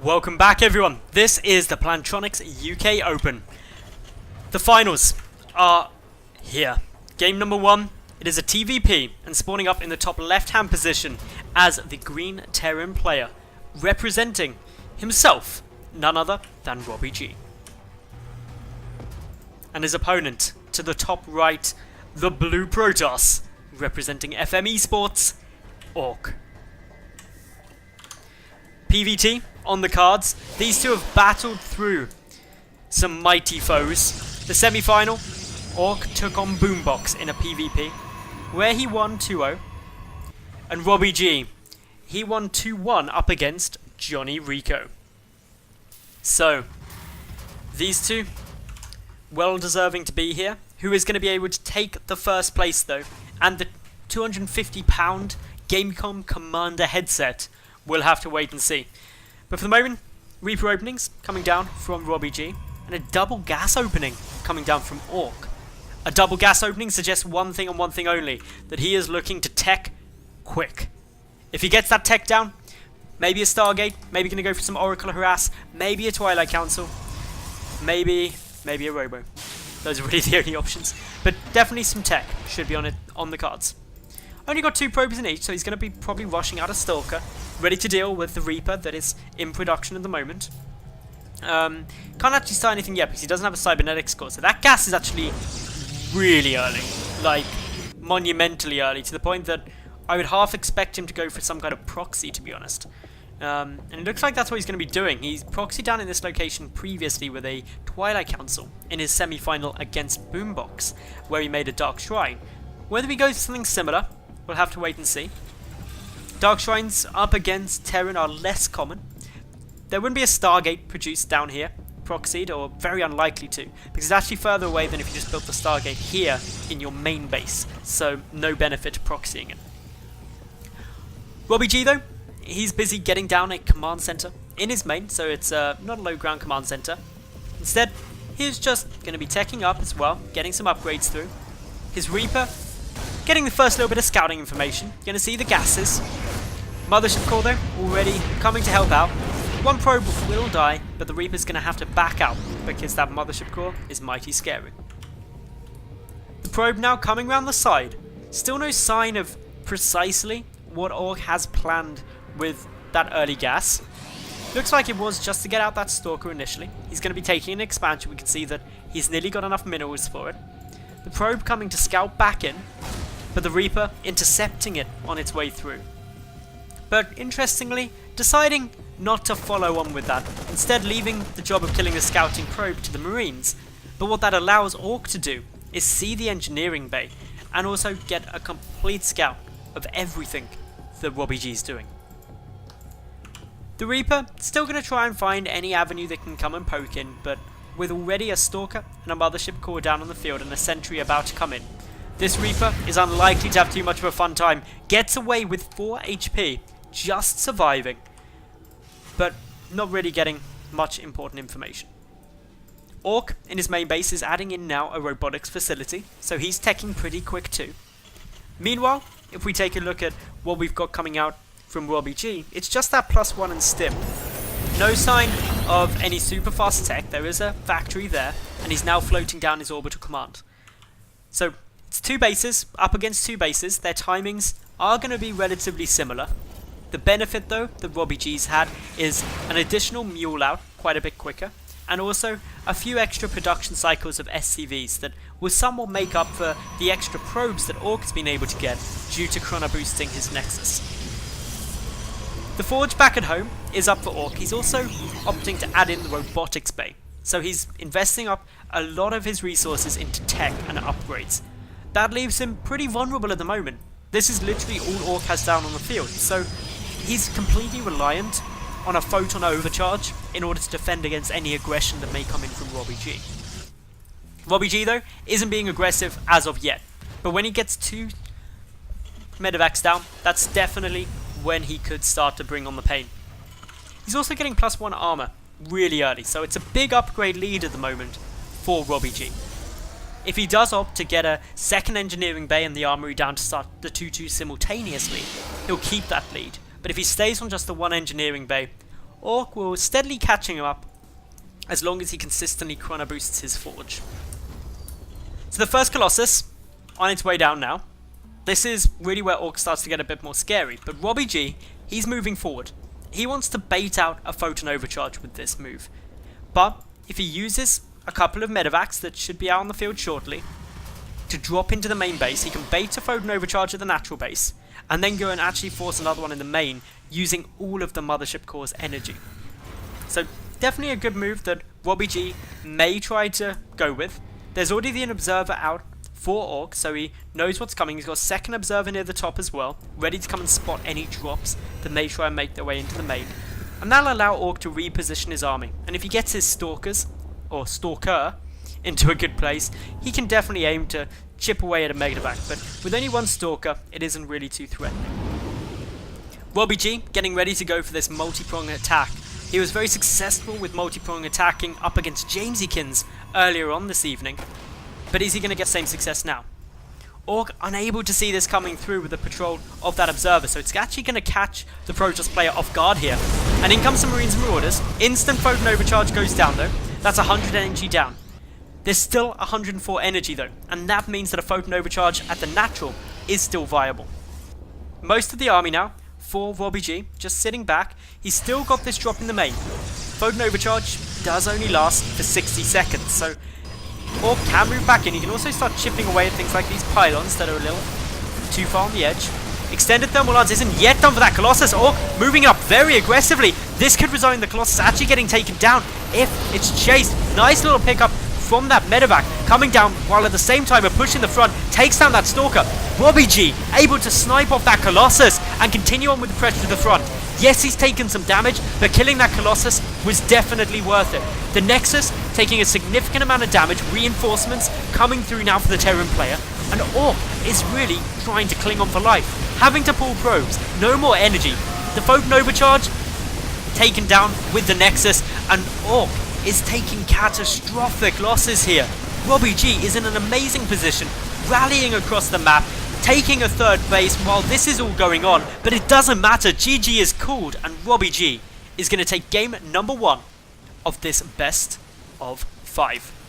Welcome back, everyone. This is the Plantonics UK Open. The finals are here. Game number 1, it is a TvP and spawning up in the top left-hand position as the green Terran player, representing himself, none other than RobbyG. And his opponent to the top right, the blue Protoss, representing FM Esports, Ourk. PVT on the cards. These two have battled through some mighty foes. The semi-final, Ourk took on Boombox in a PvP, where he won 2-0. And RobbyG, he won 2-1 up against Johnny Rico. So, these two, well deserving to be here. Who is going to be able to take the first place though, and the £250 Gamecom Commander headset? We'll have to wait and see. But for the moment, Reaper openings coming down from RobbyG, and a double gas opening coming down from Ourk. A double gas opening suggests one thing and one thing only, that he is looking to tech quick. If he gets that tech down, maybe a Stargate, maybe going to go for some Oracle Harass, maybe a Twilight Council, maybe a Robo. Those are really the only options. But definitely some tech should be on the cards. Only got 2 probes in each, so he's going to be probably rushing out a Stalker, ready to deal with the Reaper that is in production at the moment. Can't actually start anything yet because he doesn't have a cybernetic score, so that gas is actually really early, like monumentally early, to the point that I would half expect him to go for some kind of proxy, to be honest. And it looks like that's what he's going to be doing. He's proxied down in this location previously with a Twilight Council in his semi-final against Boombox, where he made a Dark Shrine. Whether he goes for something similar, we'll have to wait and see. Dark Shrines up against Terran are less common. There wouldn't be a Stargate produced down here, proxied, or very unlikely to, because it's actually further away than if you just built the Stargate here in your main base, so no benefit to proxying it. RobbyG though, he's busy getting down a command center in his main, so it's not a low ground command center. Instead, he's just going to be teching up as well, getting some upgrades through. His Reaper, getting the first little bit of scouting information. Going to see the gases. Mothership core though, already coming to help out. One probe will die, but the Reaper's going to have to back out because that Mothership core is mighty scary. The probe now coming round the side. Still no sign of precisely what Ourk has planned with that early gas. Looks like it was just to get out that Stalker initially. He's going to be taking an expansion. We can see that he's nearly got enough minerals for it. The probe coming to scout back in, but the Reaper intercepting it on its way through. But interestingly, deciding not to follow on with that, instead leaving the job of killing the scouting probe to the Marines. But what that allows Ourk to do is see the engineering bay and also get a complete scout of everything that RobbyG is doing. The Reaper still going to try and find any avenue that can come and poke in, but with already a Stalker and a Mothership core down on the field and a sentry about to come in, this Reaper is unlikely to have too much of a fun time. Gets away with 4 HP, just surviving, but not really getting much important information. Ourk in his main base is adding in now a robotics facility, so he's teching pretty quick too. Meanwhile, if we take a look at what we've got coming out from RobbyG, it's just that +1 in stim. No sign of any super fast tech. There is a factory there, and he's now floating down his orbital command. So it's 2 bases up against 2 bases. Their timings are going to be relatively similar. The benefit though that RobbyG's had is an additional mule out quite a bit quicker, and also a few extra production cycles of SCVs that will somewhat make up for the extra probes that Ourk's been able to get due to chrono boosting his Nexus. The forge back at home is up for Ourk. He's also opting to add in the robotics bay, so he's investing up a lot of his resources into tech and upgrades. That leaves him pretty vulnerable at the moment. This is literally all Ourk has down on the field, so he's completely reliant on a photon overcharge in order to defend against any aggression that may come in from RobbyG. RobbyG though isn't being aggressive as of yet, but when he gets 2 medevacs down, that's definitely when he could start to bring on the pain. He's also getting +1 armor really early, so it's a big upgrade lead at the moment for RobbyG. If he does opt to get a second engineering bay and the armory down to start the 2-2 simultaneously, he'll keep that lead. But if he stays on just the 1 engineering bay, Ourk will steadily catching him up as long as he consistently chrono boosts his forge. So the first Colossus on its way down now. This is really where Ourk starts to get a bit more scary, but RobbyG, he's moving forward. He wants to bait out a Photon Overcharge with this move, but if he uses a couple of medevacs that should be out on the field shortly to drop into the main base, he can bait a Photon Overcharge at the natural base and then go and actually force another one in the main using all of the Mothership Core's energy. So definitely a good move that RobbyG may try to go with. There's already the Observer out for Ourk, so he knows what's coming. He's got a second Observer near the top as well, ready to come and spot any drops that may try and make their way into the main. And that'll allow Ourk to reposition his army. And if he gets his Stalkers, or Stalker, into a good place, he can definitely aim to chip away at a Medevac. But with only one Stalker, it isn't really too threatening. RobbyG getting ready to go for this multi-prong attack. He was very successful with multi-prong attacking up against Jamesykins earlier on this evening. But is he going to get the same success now? Ourk unable to see this coming through with the patrol of that Observer, so it's actually going to catch the Protoss player off guard here. And in comes some Marines and Marauders. Instant Photon Overcharge goes down though. That's 100 energy down. There's still 104 energy though, and that means that a Photon Overcharge at the natural is still viable. Most of the army now, for RobbyG, just sitting back. He's still got this drop in the main. Photon Overcharge does only last for 60 seconds, so Ourk can move back in. He can also start chipping away at things like these pylons that are a little too far on the edge. Extended Thermal Lance isn't yet done for that Colossus. Ourk moving up very aggressively. This could result in the Colossus actually getting taken down if it's chased. Nice little pickup from that Medevac coming down, while at the same time a push in the front takes down that Stalker. RobbyG able to snipe off that Colossus and continue on with the pressure to the front. Yes, he's taken some damage, but killing that Colossus was definitely worth it. The Nexus taking a significant amount of damage, reinforcements coming through now for the Terran player, and Ourk is really trying to cling on for life, having to pull probes, no more energy. The Photon Overcharge taken down with the Nexus, and Ourk is taking catastrophic losses here. RobbyG is in an amazing position, rallying across the map, taking a third base while this is all going on, but it doesn't matter. GG is called, and RobbyG is going to take game number 1 of this best of 5.